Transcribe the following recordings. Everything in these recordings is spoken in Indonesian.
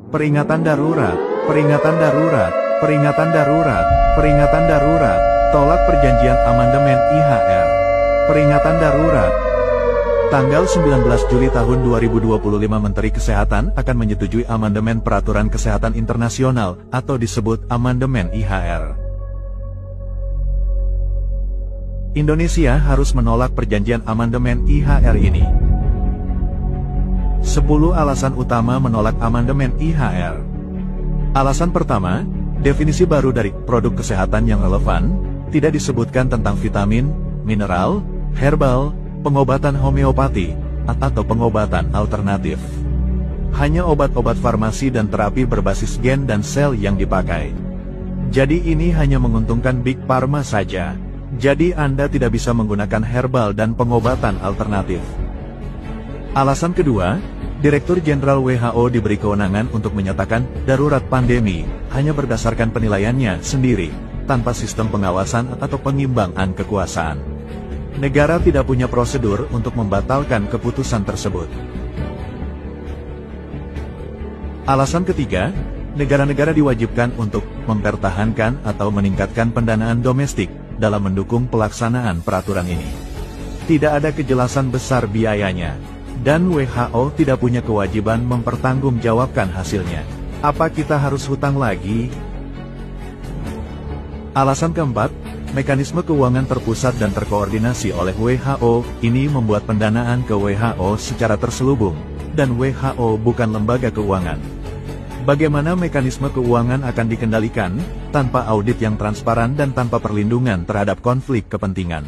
Peringatan darurat, peringatan darurat, peringatan darurat, peringatan darurat, tolak perjanjian amandemen IHR. Peringatan darurat. Tanggal 19 Juli tahun 2025 Menteri Kesehatan akan menyetujui amandemen Peraturan Kesehatan Internasional atau disebut amandemen IHR. Indonesia harus menolak perjanjian amandemen IHR ini. 10 alasan utama menolak amandemen IHR. Alasan pertama, definisi baru dari produk kesehatan yang relevan, tidak disebutkan tentang vitamin, mineral, herbal, pengobatan homeopati, atau pengobatan alternatif. Hanya obat-obat farmasi dan terapi berbasis gen dan sel yang dipakai. Jadi ini hanya menguntungkan Big Pharma saja. Jadi Anda tidak bisa menggunakan herbal dan pengobatan alternatif. Alasan kedua, Direktur Jenderal WHO diberi kewenangan untuk menyatakan darurat pandemi hanya berdasarkan penilaiannya sendiri, tanpa sistem pengawasan atau pengimbangan kekuasaan. Negara tidak punya prosedur untuk membatalkan keputusan tersebut. Alasan ketiga, negara-negara diwajibkan untuk mempertahankan atau meningkatkan pendanaan domestik dalam mendukung pelaksanaan peraturan ini. Tidak ada kejelasan besar biayanya, dan WHO tidak punya kewajiban mempertanggungjawabkan hasilnya. Apa kita harus hutang lagi? Alasan keempat, mekanisme keuangan terpusat dan terkoordinasi oleh WHO, ini membuat pendanaan ke WHO secara terselubung, dan WHO bukan lembaga keuangan. Bagaimana mekanisme keuangan akan dikendalikan, tanpa audit yang transparan dan tanpa perlindungan terhadap konflik kepentingan?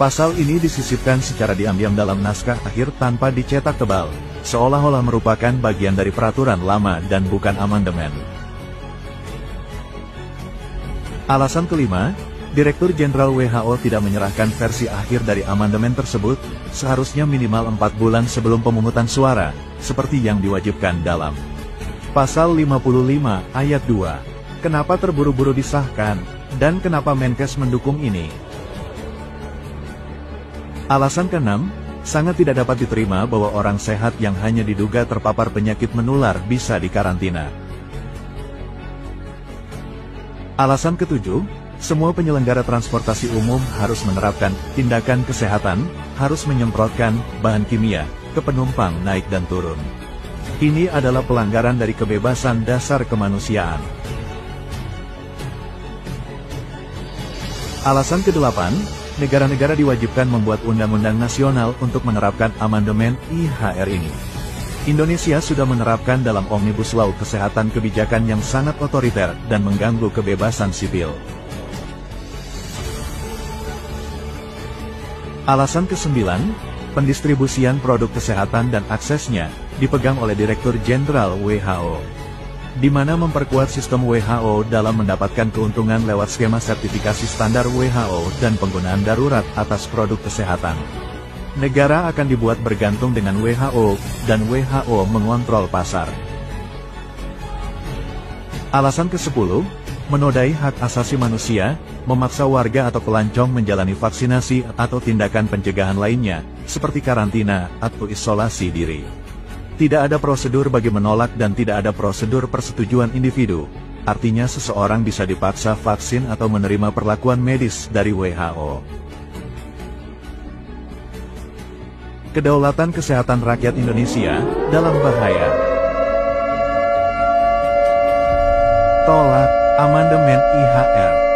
Pasal ini disisipkan secara diam-diam dalam naskah akhir tanpa dicetak tebal, seolah-olah merupakan bagian dari peraturan lama dan bukan amandemen. Alasan kelima, Direktur Jenderal WHO tidak menyerahkan versi akhir dari amandemen tersebut, seharusnya minimal 4 bulan sebelum pemungutan suara, seperti yang diwajibkan dalam Pasal 55 Ayat 2. Kenapa terburu-buru disahkan, dan kenapa Menkes mendukung ini? Alasan keenam, sangat tidak dapat diterima bahwa orang sehat yang hanya diduga terpapar penyakit menular bisa dikarantina. Alasan ketujuh, semua penyelenggara transportasi umum harus menerapkan tindakan kesehatan, harus menyemprotkan bahan kimia ke penumpang naik dan turun. Ini adalah pelanggaran dari kebebasan dasar kemanusiaan. Alasan kedelapan, negara-negara diwajibkan membuat undang-undang nasional untuk menerapkan amandemen IHR ini. Indonesia sudah menerapkan dalam Omnibus Law Kesehatan kebijakan yang sangat otoriter dan mengganggu kebebasan sipil. Alasan kesembilan, pendistribusian produk kesehatan dan aksesnya dipegang oleh Direktur Jenderal WHO, di mana memperkuat sistem WHO dalam mendapatkan keuntungan lewat skema sertifikasi standar WHO dan penggunaan darurat atas produk kesehatan. Negara akan dibuat bergantung dengan WHO, dan WHO mengontrol pasar. Alasan ke-10, menodai hak asasi manusia, memaksa warga atau pelancong menjalani vaksinasi atau tindakan pencegahan lainnya, seperti karantina atau isolasi diri. Tidak ada prosedur bagi menolak dan tidak ada prosedur persetujuan individu, artinya seseorang bisa dipaksa vaksin atau menerima perlakuan medis dari WHO. Kedaulatan kesehatan rakyat Indonesia dalam bahaya. Tolak amandemen IHR.